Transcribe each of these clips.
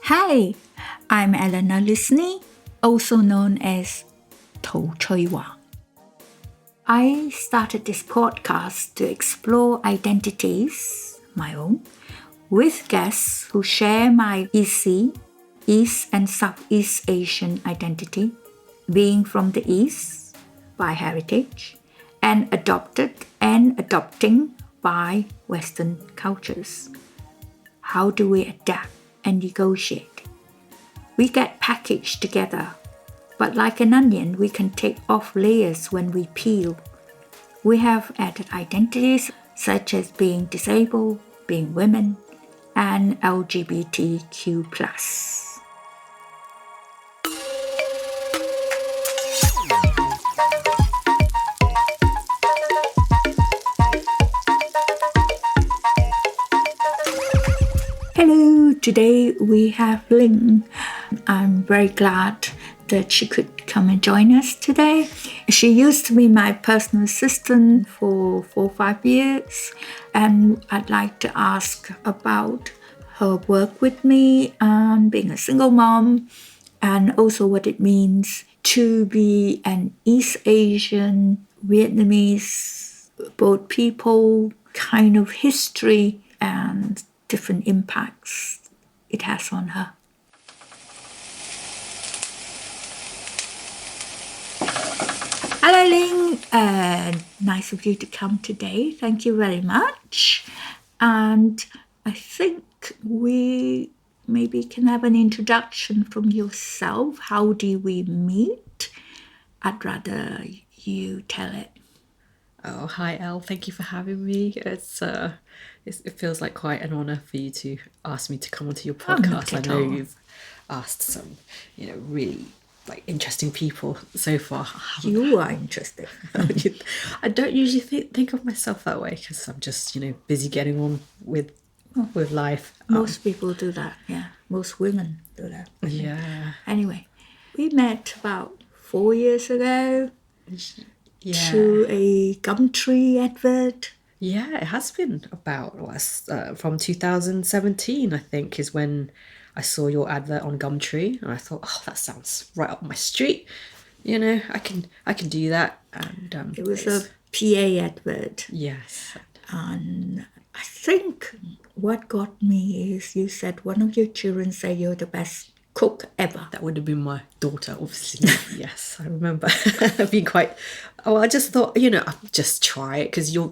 Hi, I'm Eleanor Lisney, also known as 头吹王. I started this podcast to explore identities, my own, with guests who share my ESEA, East and Southeast Asian identity, being from the East by heritage, and adopted and adopting by Western cultures. How do we adapt and negotiate? We get packaged together, but like an onion, we can take off layers when we peel. We have added identities such as being disabled, being women, and LGBTQ+. Hello, today we have Ling. I'm very glad that she could come and join us today. She used to be my personal assistant for 4 or 5 years, and I'd like to ask about her work with me and being a single mom, and also what it means to be an East Asian, Vietnamese, both people, kind of history and different impacts it has on her. Hello, Ling. Nice of you to come today. Thank you very much. And I think we maybe can have an introduction from yourself. How did we meet? I'd rather you tell it. Oh, hi, Elle. Thank you for having me. It feels like quite an honour for you to ask me to come onto your podcast. I know you've asked some, really interesting people so far. You are interesting. I don't usually think of myself that way because I'm just, busy getting on with life. Most people do that, yeah. Most women do that. Yeah. Anyway, we met about 4 years ago. Yeah. To a Gumtree advert. Yeah, it has been about from 2017, I think, is when I saw your advert on Gumtree, and I thought, oh, that sounds right up my street. I can do that. And it was a PA advert. Yes. And I think what got me is you said one of your children say you're the best cook ever. That would have been my daughter, obviously. Yes, I remember being quite. Oh, I just thought, I'll just try it because your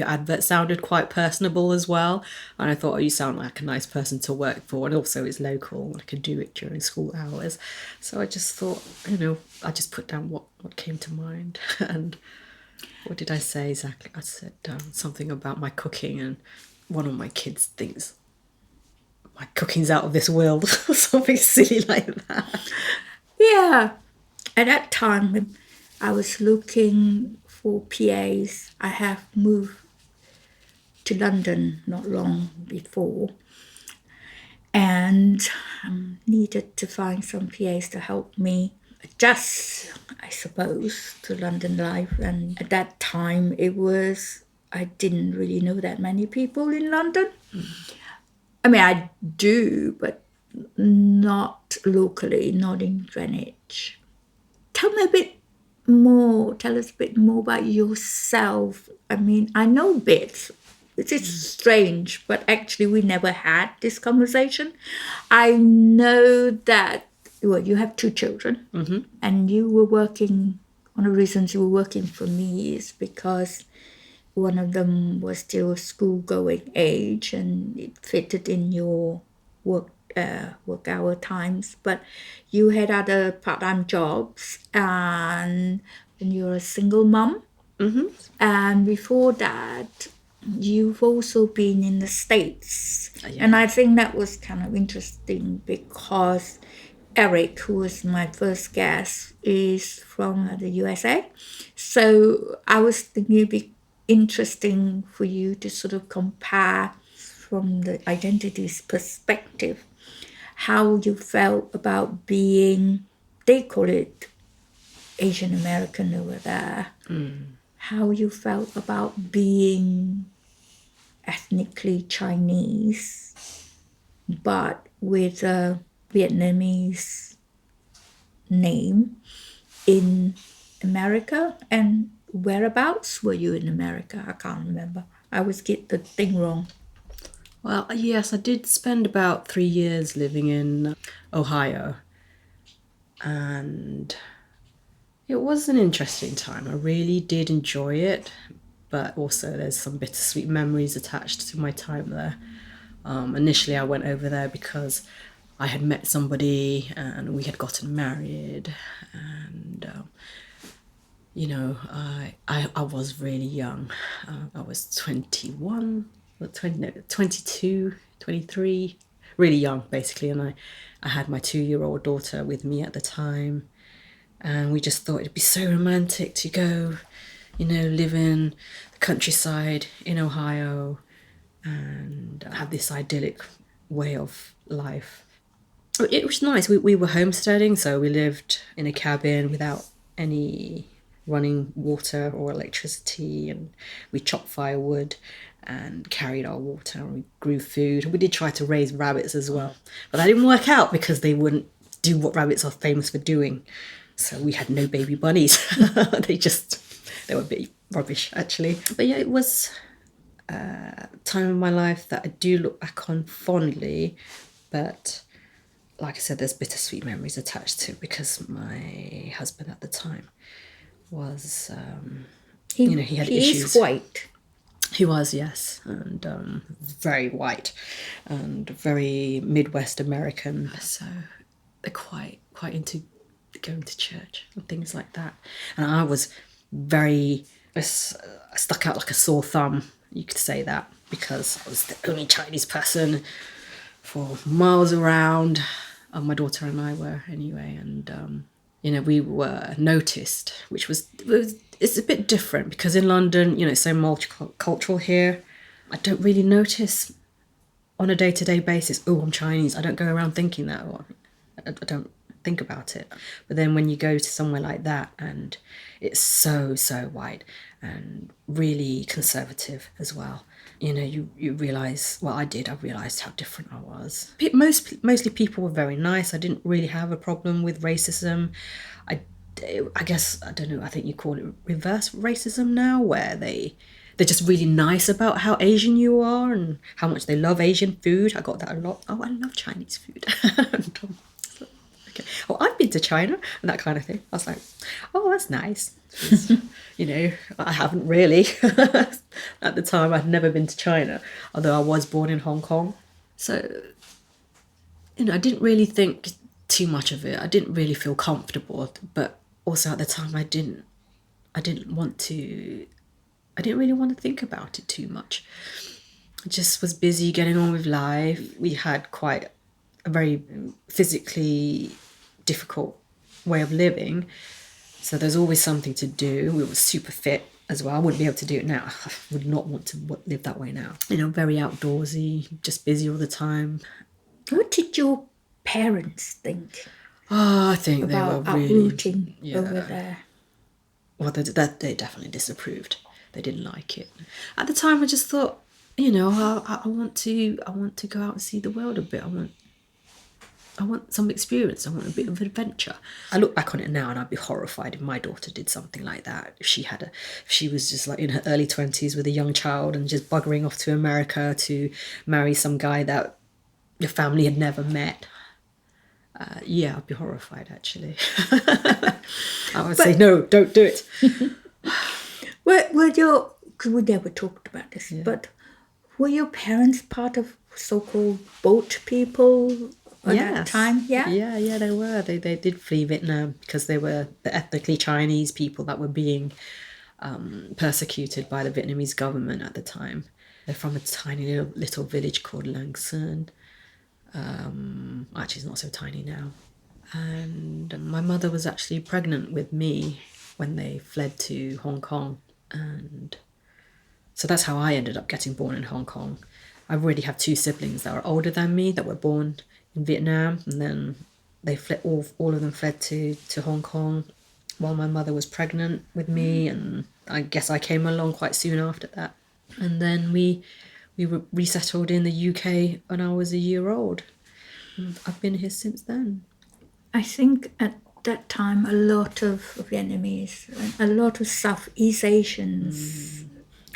advert sounded quite personable as well, and I thought, oh, you sound like a nice person to work for, and also it's local, and I could do it during school hours. So I just thought, I just put down what came to mind, and what did I say exactly? I said something about my cooking, and one of my kids thinks my cooking's out of this world or something silly like that. Yeah. At that time, I was looking for PAs. I have moved to London not long before and needed to find some PAs to help me adjust, I suppose, to London life. And at that time, I didn't really know that many people in London. I mean, I do, but not locally, not in Greenwich. Tell us a bit more about yourself. I mean, I know bits. It is strange, but actually we never had this conversation. I know that, you have 2 children, and you were working, one of the reasons you were working for me is because one of them was still school-going age and it fitted in your work hour times. But you had other part-time jobs and you're a single mom. Mm-hmm. And before that, you've also been in the States. Yeah. And I think that was kind of interesting because Eric, who was my first guest, is from the USA. So I was thinking it'd be interesting for you to sort of compare from the identities perspective how you felt about being, they call it Asian American over there, how you felt about being ethnically Chinese but with a Vietnamese name in America? And whereabouts were you in America? I can't remember. I always get the thing wrong. Well, yes, I did spend about 3 years living in Ohio, and it was an interesting time. I really did enjoy it, but also there's some bittersweet memories attached to my time there. Initially, I went over there because I had met somebody and we had gotten married, and I was really young. I was 21, 20, no, 22, 23, really young basically, and I had my 2-year-old daughter with me at the time, and we just thought it'd be so romantic to go, live in the countryside in Ohio and have this idyllic way of life. It was nice. We were homesteading, so we lived in a cabin without any running water or electricity, and we chopped firewood and carried our water, and we grew food. We did try to raise rabbits as well, but that didn't work out because they wouldn't do what rabbits are famous for doing. So we had no baby bunnies. They were a bit rubbish actually. But yeah, it was a time of my life that I do look back on fondly, but like I said, there's bittersweet memories attached to it because my husband at the time was, he had issues. Is white. He was, yes, and very white and very Midwest American. So they're quite into going to church and things like that. And I was I stuck out like a sore thumb, you could say that, because I was the only Chinese person for miles around. My daughter and I were anyway, and we were noticed, which it's a bit different because in London, it's so multicultural here. I don't really notice on a day-to-day basis, oh, I'm Chinese. I don't go around thinking that, or I don't think about it. But then when you go to somewhere like that and it's so white and really conservative as well, you realise, well, I realised how different I was. Mostly people were very nice. I didn't really have a problem with racism. I guess, I don't know, I think you call it reverse racism now, where they're just really nice about how Asian you are and how much they love Asian food. I got that a lot. Oh, I love Chinese food. Okay. Oh, I've been to China and that kind of thing. I was like, oh, that's nice. I haven't really. At the time, I'd never been to China, although I was born in Hong Kong. So, I didn't really think too much of it. I didn't really feel comfortable, but also at the time, I didn't really want to think about it too much. I just was busy getting on with life. We had quite a very physically difficult way of living, so there's always something to do. We were super fit as well. I wouldn't be able to do it now. I would not want to live that way now. Very outdoorsy, just busy all the time. What did your parents think? Oh, I think they were really uprooting over there. Well, they definitely disapproved. They didn't like it. At the time, I just thought, I want to go out and see the world a bit. I want some experience. I want a bit of adventure. I look back on it now and I'd be horrified if my daughter did something like that. If she was just like in her early 20s with a young child and just buggering off to America to marry some guy that your family had never met. Yeah, I'd be horrified actually. I would say, no, don't do it. We never talked about this, but were your parents part of so-called boat people at that time? Yeah, they were. They did flee Vietnam because they were the ethnically Chinese people that were being persecuted by the Vietnamese government at the time. They're from a tiny little village called Lang Son. Actually, it's not so tiny now. And my mother was actually pregnant with me when they fled to Hong Kong, and so that's how I ended up getting born in Hong Kong. I already have 2 siblings that are older than me that were born in Vietnam, and then they fled. All of them fled to Hong Kong while my mother was pregnant with me, and I guess I came along quite soon after that. And then we were resettled in the UK when I was a year old. I've been here since then. I think at that time, a lot of Vietnamese, a lot of Southeast Asians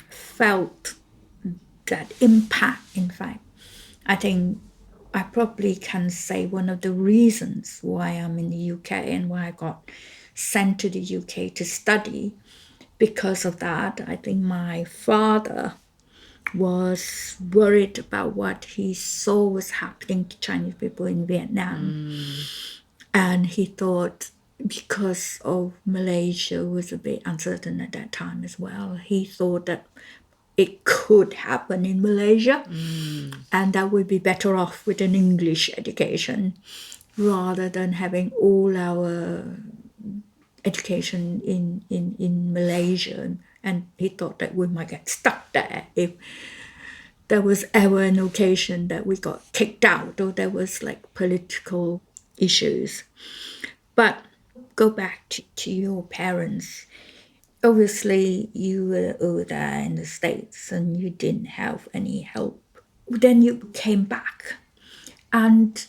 felt that impact, in fact. I think I probably can say one of the reasons why I'm in the UK and why I got sent to the UK to study. Because of that, I think my father was worried about what he saw was happening to Chinese people in Vietnam. And he thought, because of Malaysia was a bit uncertain at that time as well, he thought that it could happen in Malaysia, and that would be better off with an English education rather than having all our education in Malaysia. And he thought that we might get stuck there if there was ever an occasion that we got kicked out or there was like political issues. But go back to your parents. Obviously, you were over there in the States and you didn't have any help. Then you came back. And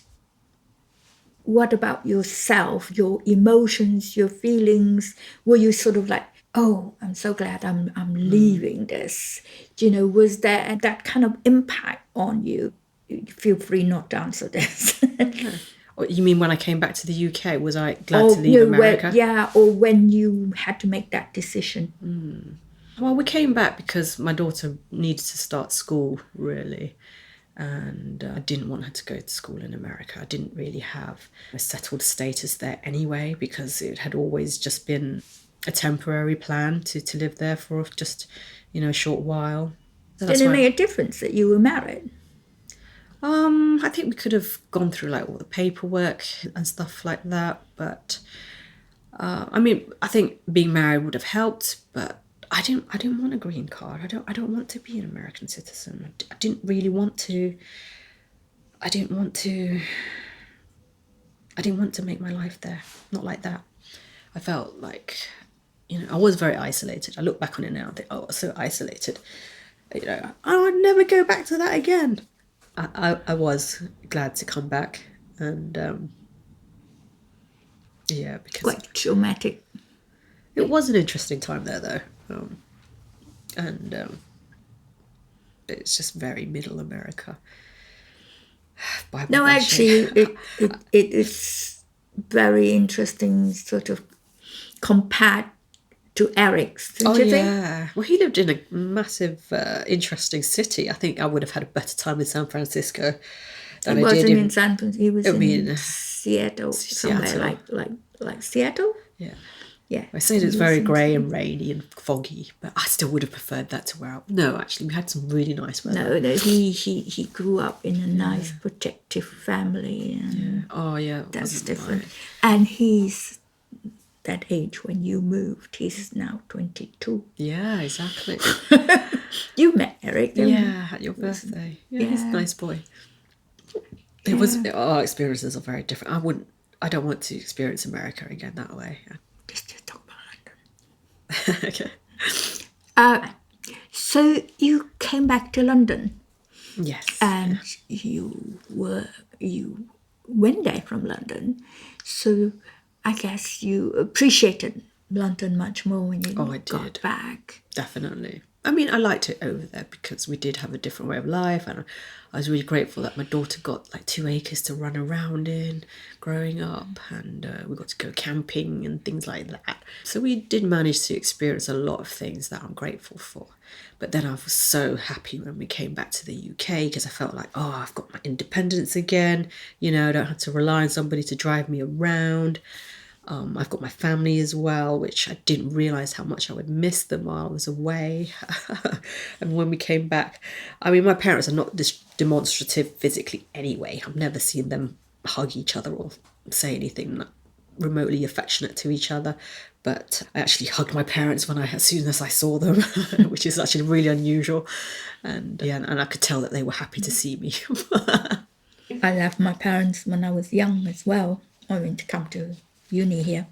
what about yourself, your emotions, your feelings? Were you sort of like, oh, I'm so glad I'm leaving this? Was there that kind of impact on you? Feel free not to answer this. You mean when I came back to the UK, was I glad to leave America? Or when you had to make that decision. Well, we came back because my daughter needed to start school, really. And I didn't want her to go to school in America. I didn't really have a settled status there anyway, because it had always just been a temporary plan to live there for just, a short while. So Did it make a difference that you were married? I think we could have gone through like all the paperwork and stuff like that, but I think being married would have helped, but I didn't want a green card. I don't want to be an American citizen. I didn't really want to. I didn't want to make my life there. Not like that. I felt like, I was very isolated. I look back on it now and think, oh, I was so isolated. I would never go back to that again. I was glad to come back, and because quite traumatic. It was an interesting time there, though, it's just very middle America. No, actually, it is very interesting, sort of compared to Eric's. Don't you think? Well, he lived in a massive, interesting city. I think I would have had a better time in San Francisco than He I did wasn't in San Francisco. He was in Seattle. somewhere like Seattle. Yeah. Yeah. I said it was very grey and rainy and foggy, but I still would have preferred that to where No, actually, we had some really nice weather. No, he grew up in a nice, protective family. And Oh, yeah. that's different. Nice. And he's that age when you moved. He's now 22. Yeah, exactly. You met Eric. At your birthday. Yeah, he's a nice boy. Our experiences are very different. I don't want to experience America again that way. Just talk about Okay. So you came back to London. Yes. And you went there from London. So I guess you appreciated London much more when you got back. Definitely. I mean, I liked it over there because we did have a different way of life, and I was really grateful that my daughter got like 2 acres to run around in growing up, and we got to go camping and things like that. So we did manage to experience a lot of things that I'm grateful for. But then I was so happy when we came back to the UK because I felt like, I've got my independence again. I don't have to rely on somebody to drive me around. I've got my family as well, which I didn't realise how much I would miss them while I was away. And when we came back, I mean, my parents are not demonstrative physically anyway. I've never seen them hug each other or say anything remotely affectionate to each other. But I actually hugged my parents as soon as I saw them, which is actually really unusual. And I could tell that they were happy to see me. I left my parents when I was young as well. I went to come to uni here,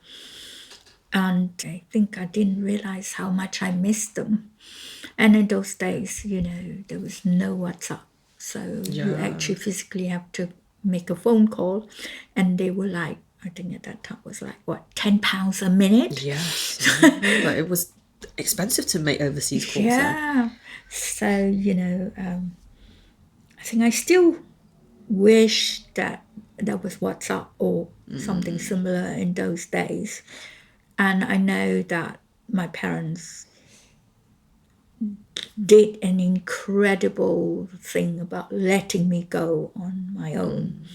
and I think I didn't realize how much I missed them. And in those days, there was no WhatsApp, so you actually physically have to make a phone call, and they were like, I think at that time was like, what, £10 a minute? Yes, I remember. It was expensive to make overseas calls then. Yeah. So, I think I still wish that there was WhatsApp or something similar in those days. And I know that my parents did an incredible thing about letting me go on my own.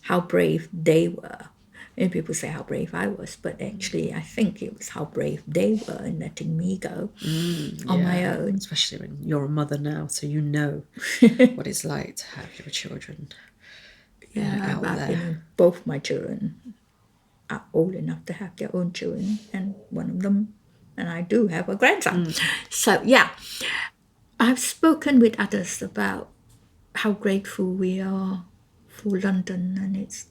How brave they were. And people say how brave I was, but actually I think it was how brave they were in letting me go on my own. Especially when you're a mother now, so you know what it's like to have your children out there. Both my children are old enough to have their own children, and one of them, and I do have a grandson. So yeah, I've spoken with others about how grateful we are for London and its,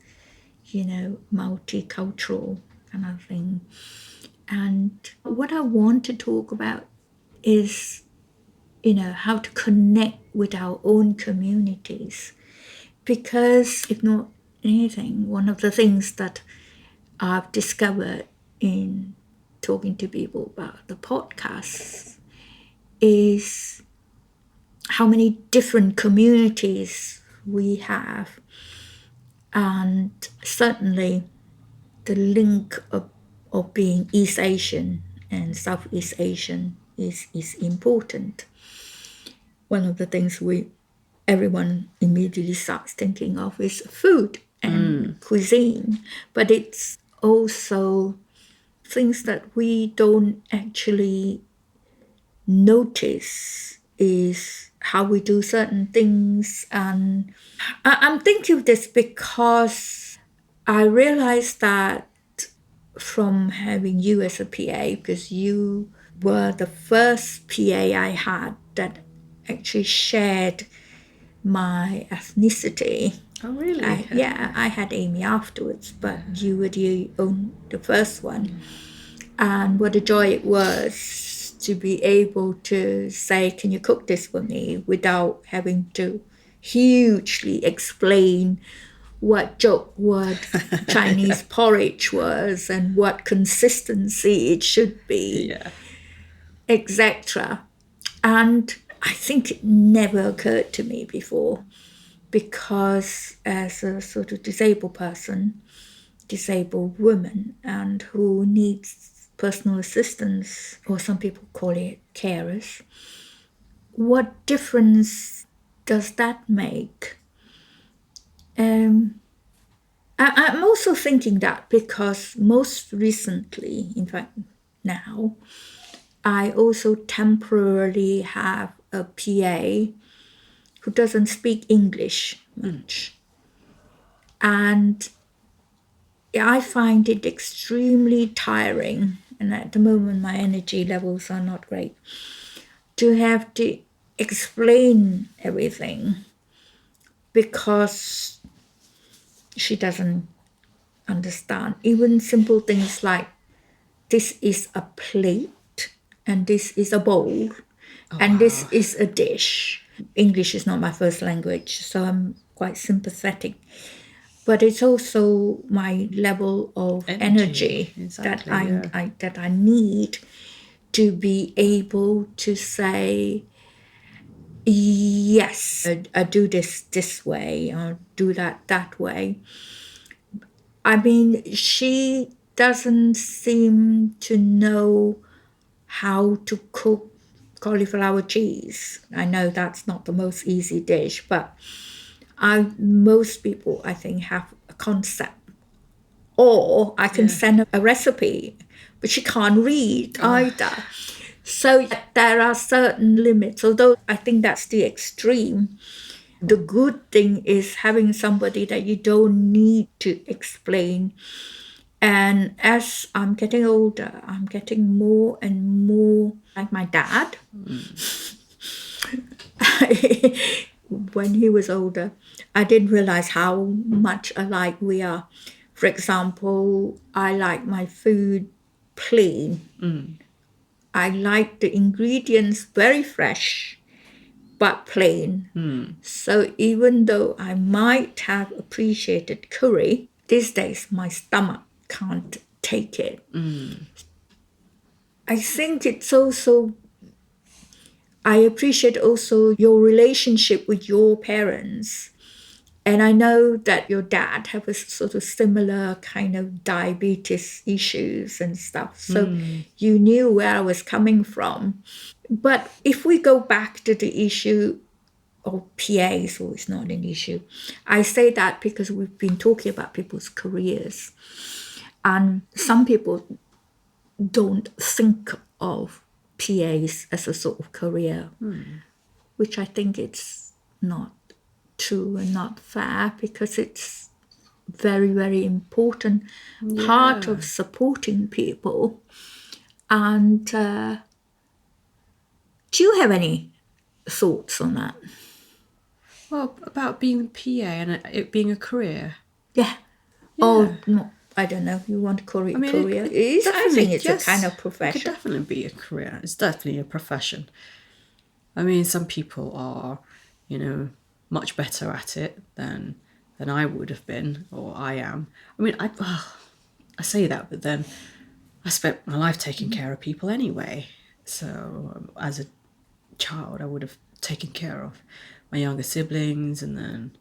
multicultural kind of thing. And what I want to talk about is, how to connect with our own communities. Because if not anything, one of the things that I've discovered in talking to people about the podcasts is how many different communities we have. And certainly the link of being East Asian and Southeast Asian is important. One of the things everyone immediately starts thinking of is food and cuisine, but it's also things that we don't actually notice is how we do certain things. And I'm thinking of this because I realized that from having you as a PA, because you were the first PA I had that actually shared my ethnicity. Oh, really? I had Amy afterwards, but you were the first one. And what a joy it was to be able to say, can you cook this for me, without having to hugely explain what Chinese porridge was and what consistency it should be, etc. And I think it never occurred to me before, because as a sort of disabled person, disabled woman, and who needs personal assistance, or some people call it carers, what difference does that make? I'm also thinking that because most recently, in fact now, I also temporarily have a PA who doesn't speak English much. And I find it extremely tiring, and at the moment my energy levels are not great, to have to explain everything because she doesn't understand. Even simple things like, this is a plate and this is a bowl and this is a dish. English is not my first language, so I'm quite sympathetic. But it's also my level of energy exactly, that I need to be able to say, yes, I do this way, or do that way. I mean, she doesn't seem to know how to cook cauliflower cheese. I know that's not the most easy dish, but most people, I think, have a concept. Or I can send a recipe, but she can't read either. So there are certain limits, although I think that's the extreme. The good thing is having somebody that you don't need to explain. And as I'm getting older, I'm getting more and more like my dad. When he was older, I didn't realize how much alike we are. For example, I like my food plain. I like the ingredients very fresh, but plain. So even though I might have appreciated curry, these days my stomach can't take it. I think it's also, I appreciate also your relationship with your parents. And I know that your dad have a sort of similar kind of diabetes issues and stuff. So you knew where I was coming from. But if we go back to the issue of PA, so it's not an issue. I say that because we've been talking about people's careers. And some people don't think of PAs as a sort of career, which I think it's not true and not fair, because it's very, very important part of supporting people. And do you have any thoughts on that? Well, about being PA and it being a career. Yeah. Oh, no, I don't know. You want to call it career? I think it's a kind of It profession. could definitely be a career. It's definitely a profession. I mean, some people are, much better at it than I would have been, or I am. I mean, I say that, but then I spent my life taking care of people anyway. So as a child, I would have taken care of my younger siblings, and then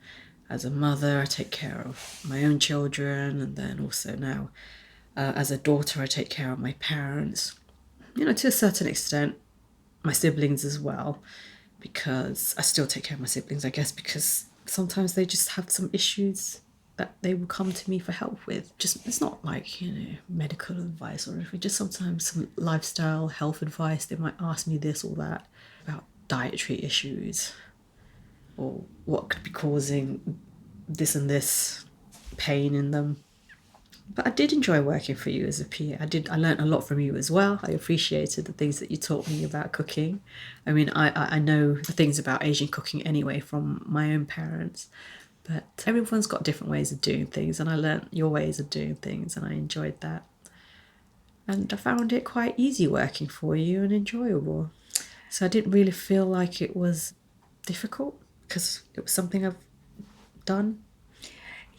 as a mother, I take care of my own children, and then also now as a daughter, I take care of my parents. To a certain extent, my siblings as well, because I still take care of my siblings, I guess, because sometimes they just have some issues that they will come to me for help with. Just, it's not like, medical advice or anything, just sometimes some lifestyle, health advice. They might ask me this or that about dietary issues, or what could be causing this and this pain in them. But I did enjoy working for you as a PA. I learned a lot from you as well. I appreciated the things that you taught me about cooking. I mean, I know the things about Asian cooking anyway from my own parents, but everyone's got different ways of doing things, and I learned your ways of doing things, and I enjoyed that. And I found it quite easy working for you and enjoyable. So I didn't really feel like it was difficult, because it was something I've done.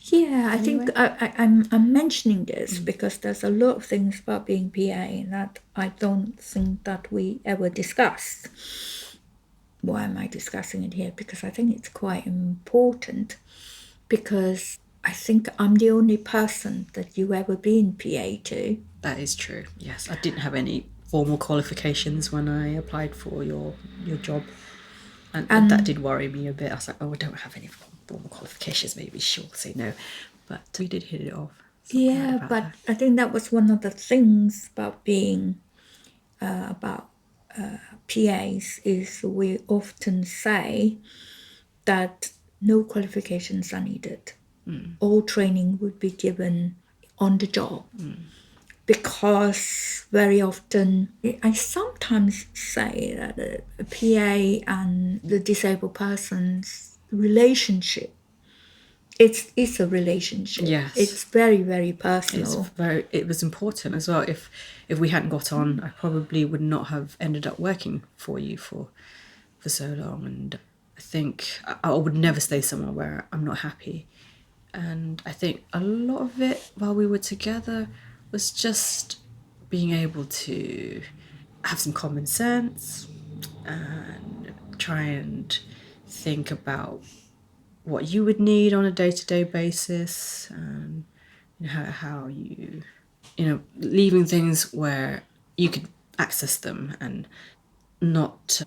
Yeah, I think I'm mentioning this because there's a lot of things about being PA that I don't think that we ever discussed. Why am I discussing it here? Because I think it's quite important, because I think I'm the only person that you ever been PA to. That is true, yes. I didn't have any formal qualifications when I applied for your job. And that did worry me a bit. I was like, I don't have any formal qualifications. Maybe she'll say no. But we did hit it off. Yeah, but I think that was one of the things about being PAs is we often say that no qualifications are needed. All training would be given on the job. Because very often, I sometimes say that a PA and the disabled person's relationship, it's a relationship. Yes. It's very, very personal. It was important as well. If we hadn't got on, I probably would not have ended up working for you for so long. And I think I would never stay somewhere where I'm not happy. And I think a lot of it while we were together was just being able to have some common sense and try and think about what you would need on a day-to-day basis, and how you leaving things where you could access them and not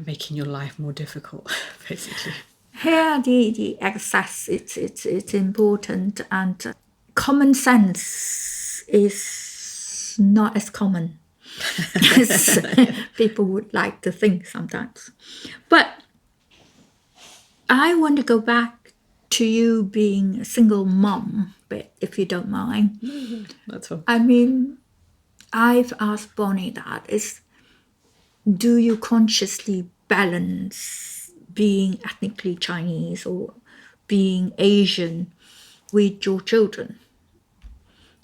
making your life more difficult, basically. Here, the access, it's important, and common sense is not as common as people would like to think sometimes. But I want to go back to you being a single mom, but if you don't mind. That's all. I mean, I've asked Bonnie that is, do you consciously balance being ethnically Chinese or being Asian with your children,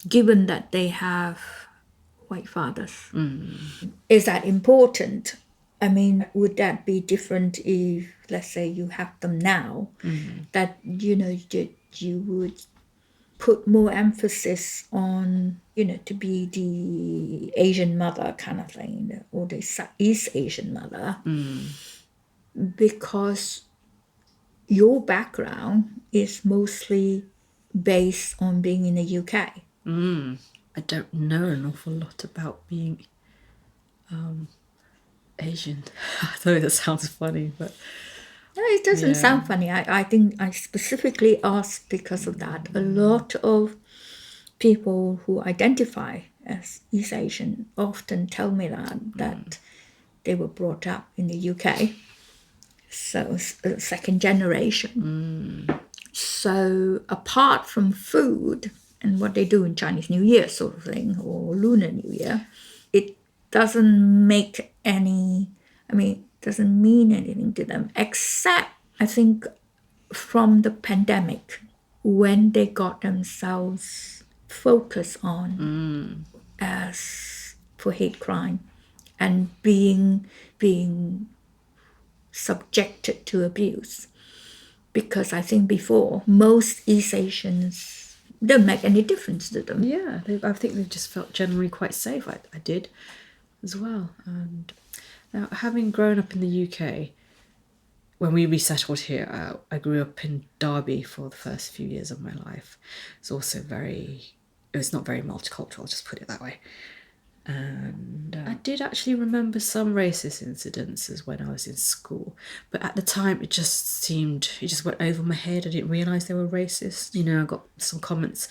given that they have white fathers? Is that important? I mean, would that be different if, let's say, you have them now? That you would put more emphasis on, to be the Asian mother kind of thing, or the East Asian mother, because your background is mostly based on being in the UK. I don't know an awful lot about being Asian. I know that sounds funny, but No, it doesn't sound funny. I think I specifically asked because of that. A lot of people who identify as East Asian often tell me that they were brought up in the UK, so second generation. So apart from food and what they do in Chinese New Year sort of thing, or Lunar New Year, it doesn't make any, doesn't mean anything to them, except I think from the pandemic, when they got themselves focused on as for hate crime and being subjected to abuse. Because I think before, most East Asians don't make any difference to them. yeah, I think they just felt generally quite safe. I did as well. And now, having grown up in the UK, when we resettled here, I grew up in Derby for the first few years of my life. It's also it's not very multicultural, I'll just put it that way. And I did actually remember some racist incidences when I was in school, but at the time it just went over my head. I didn't realise they were racist. I got some comments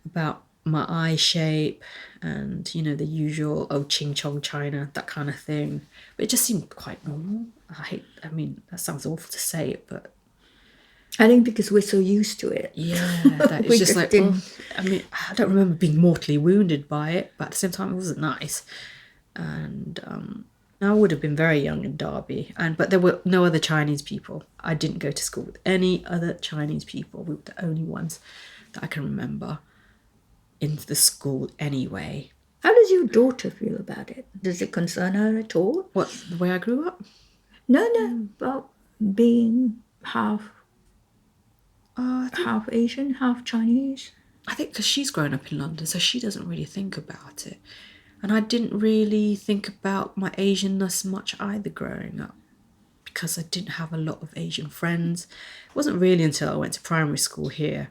about my eye shape and, the usual, oh, ching chong China, that kind of thing. But it just seemed quite normal. That sounds awful to say it, but I think because we're so used to it. yeah, that it's just like, I don't remember being mortally wounded by it, but at the same time, it wasn't nice. And I would have been very young in Derby, but there were no other Chinese people. I didn't go to school with any other Chinese people. We were the only ones that I can remember in the school anyway. How does your daughter feel about it? Does it concern her at all? What, the way I grew up? No, about being half Asian, half Chinese. I think because she's grown up in London, so she doesn't really think about it. And I didn't really think about my Asianness much either growing up, because I didn't have a lot of Asian friends. It wasn't really until I went to primary school here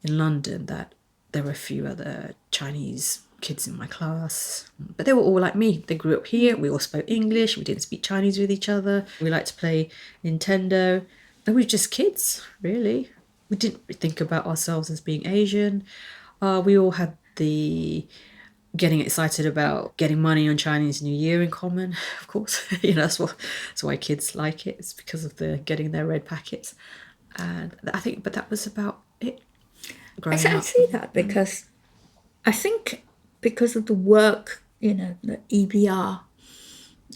in London that there were a few other Chinese kids in my class. But they were all like me. They grew up here. We all spoke English. We didn't speak Chinese with each other. We liked to play Nintendo. And we were just kids, really. We didn't think about ourselves as being Asian. We all had the getting excited about getting money on Chinese New Year in common, of course. That's why kids like it. It's because of the getting their red packets. And I think, but that was about it. I see that because I think because of the work, the EBR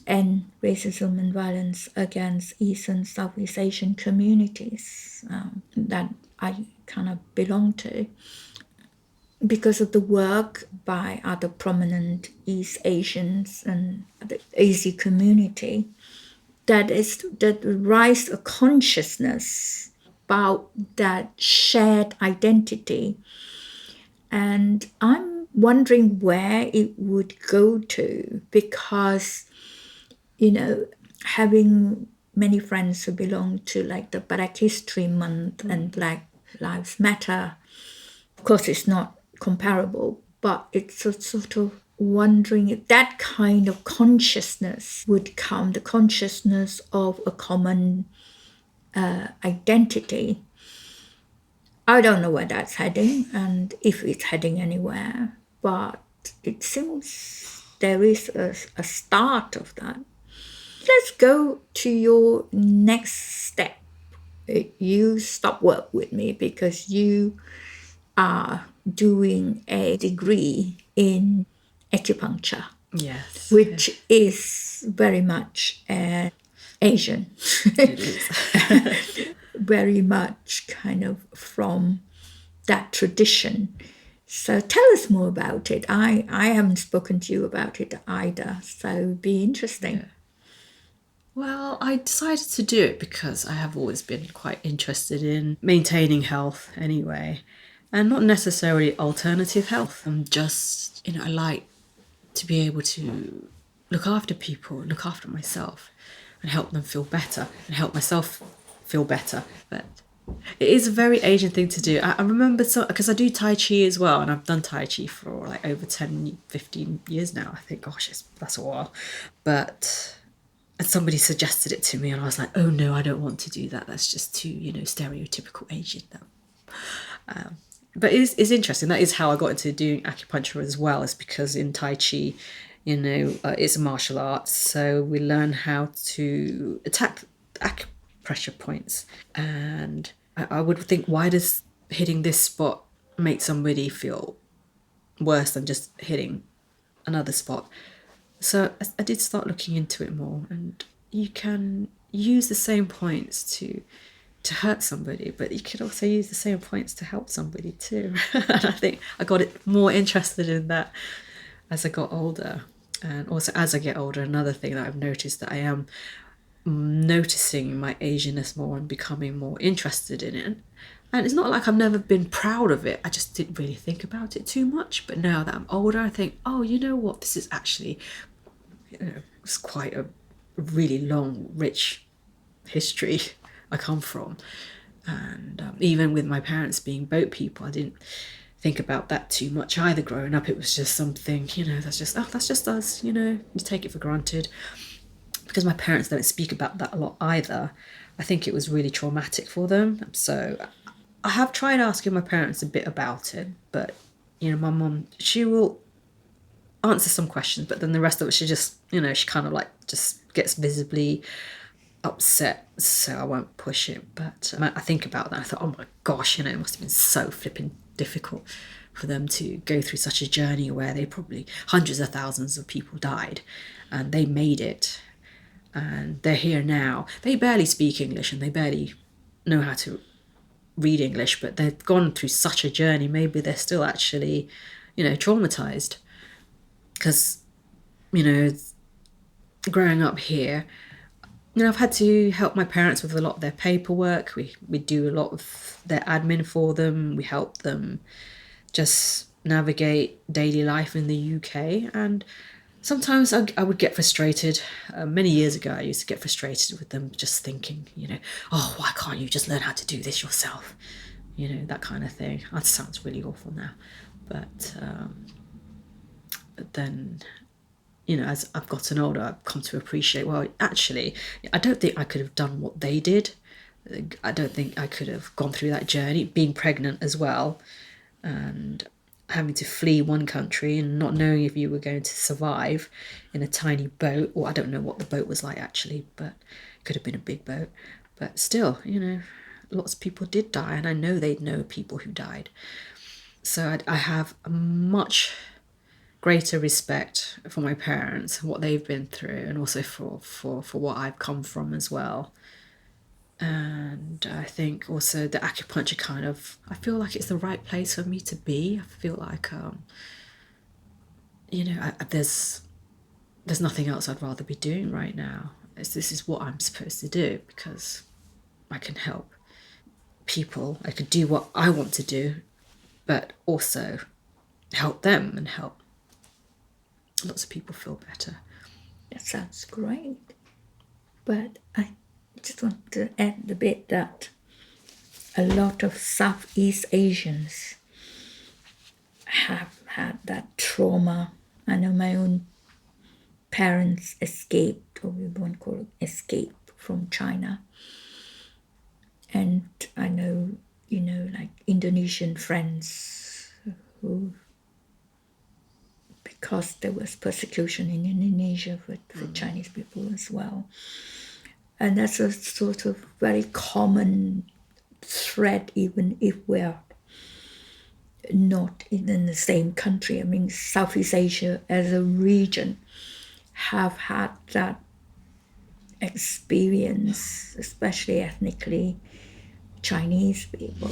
and racism and violence against East and Southeast Asian communities that I kind of belong to, because of the work by other prominent East Asians and the ASEA community, that rise a consciousness about that shared identity. And I'm wondering where it would go to, because, having many friends who belong to like the Black History Month and Black Lives Matter, of course it's not comparable, but it's a sort of wondering if that kind of consciousness would come, the consciousness of a common identity. I don't know where that's heading and if it's heading anywhere, but it seems there is a start of that. Let's go to your next step. You stop work with me because you are doing a degree in acupuncture. Yes. Which is very much Asian. It is. Very much kind of from that tradition. So tell us more about it. I haven't spoken to you about it either, so it'd be interesting. Well, I decided to do it because I have always been quite interested in maintaining health anyway, and not necessarily alternative health. I'm just, I like to be able to look after people, look after myself, and help them feel better, and help myself feel better. But it is a very Asian thing to do. I remember, because I do Tai Chi as well, and I've done Tai Chi for like over 10, 15 years now, I think. Gosh, that's a while. But and somebody suggested it to me, and I was like, oh no, I don't want to do that. That's just too, stereotypical Asian. But it's interesting. That is how I got into doing acupuncture as well, is because in Tai Chi, it's a martial art. So we learn how to attack acupressure points. And I would think, why does hitting this spot make somebody feel worse than just hitting another spot? So I did start looking into it more, and you can use the same points to hurt somebody, but you could also use the same points to help somebody too. And I think I got it more interested in that as I got older. And also as I get older, another thing that I've noticed, that I am noticing my Asianness more and becoming more interested in it. And it's not like I've never been proud of it. I just didn't really think about it too much. But now that I'm older, I think, oh, you know what? This is actually, it's quite a really long, rich history I come from. And even with my parents being boat people, I didn't think about that too much either growing up. It was just something, that's just us, you take it for granted. Because my parents don't speak about that a lot either, I think it was really traumatic for them. So I have tried asking my parents a bit about it, but my mum, she will answer some questions, but then the rest of it, she just, she kind of like just gets visibly upset, so I won't push it. But I think about that, I thought, oh my gosh, it must have been so flipping difficult for them to go through such a journey where they probably hundreds of thousands of people died, and they made it, and they're here now. They barely speak English, and they barely know how to read English, but they've gone through such a journey. Maybe they're still actually, traumatized, because, growing up here, I've had to help my parents with a lot of their paperwork. We do a lot of their admin for them. We help them just navigate daily life in the UK. And sometimes I would get frustrated. Many years ago, I used to get frustrated with them, just thinking, oh, why can't you just learn how to do this yourself? That kind of thing. That sounds really awful now. But then, as I've gotten older, I've come to appreciate, well, actually, I don't think I could have done what they did. I don't think I could have gone through that journey, being pregnant as well, and having to flee one country and not knowing if you were going to survive in a tiny boat, or I don't know what the boat was like actually, but it could have been a big boat. But still, lots of people did die, and I know they'd know people who died. So I have a much greater respect for my parents, what they've been through, and also for what I've come from as well. And I think also the acupuncture I feel like it's the right place for me to be. I feel like, there's nothing else I'd rather be doing right now. This is what I'm supposed to do, because I can help people. I could do what I want to do, but also help them and help lots of people feel better. That sounds great. But I just want to add the bit that a lot of Southeast Asians have had that trauma. I know my own parents escaped, or we won't call it escape, from China. And I know, like Indonesian friends who, because there was persecution in Indonesia for Chinese people as well. And that's a sort of very common thread, even if we're not in the same country. I mean, Southeast Asia as a region have had that experience, especially ethnically Chinese people,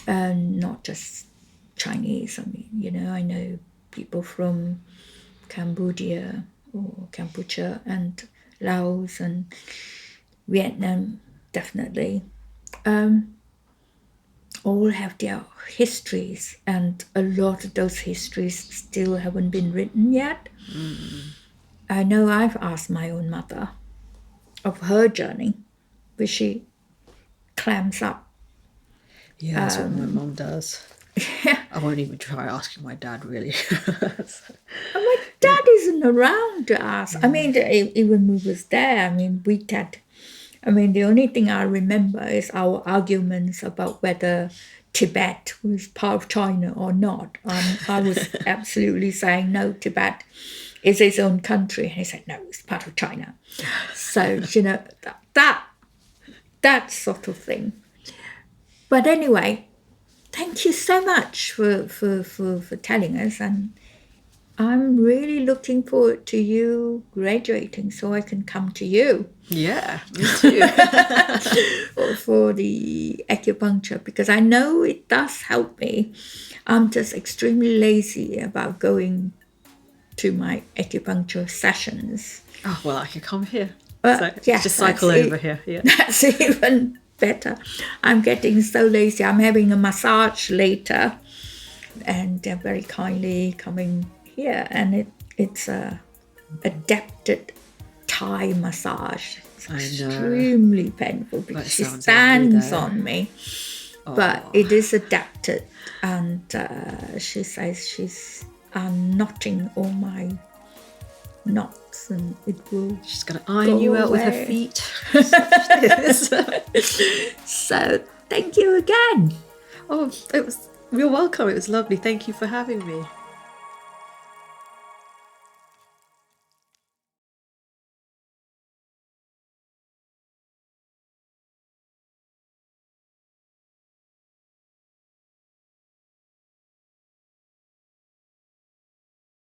and not just Chinese. I mean, I know people from Cambodia or Kampuchea and Laos and Vietnam, definitely, all have their histories, and a lot of those histories still haven't been written yet. I know I've asked my own mother of her journey, but she clams up. Yeah, that's what my mum does. I won't even try asking my dad, really. And my dad isn't around to ask. I mean, even we was there. I mean, the only thing I remember is our arguments about whether Tibet was part of China or not. I was absolutely saying no, Tibet is its own country, and he said no, it's part of China. So that sort of thing. But anyway, thank you so much for telling us, and I'm really looking forward to you graduating so I can come to you. Yeah, me too. for the acupuncture, because I know it does help me. I'm just extremely lazy about going to my acupuncture sessions. Oh, well, I can come here. Yes, just cycle over here. Yeah. That's even better. I'm getting so lazy. I'm having a massage later, and they're very kindly coming here, and it's a adapted Thai massage. It's extremely painful because she stands on me, but it is adapted, and she says she's unknotting all my knots, and it will. She's gonna iron you out with her feet. So thank you again. Oh, you're welcome. It was lovely. Thank you for having me.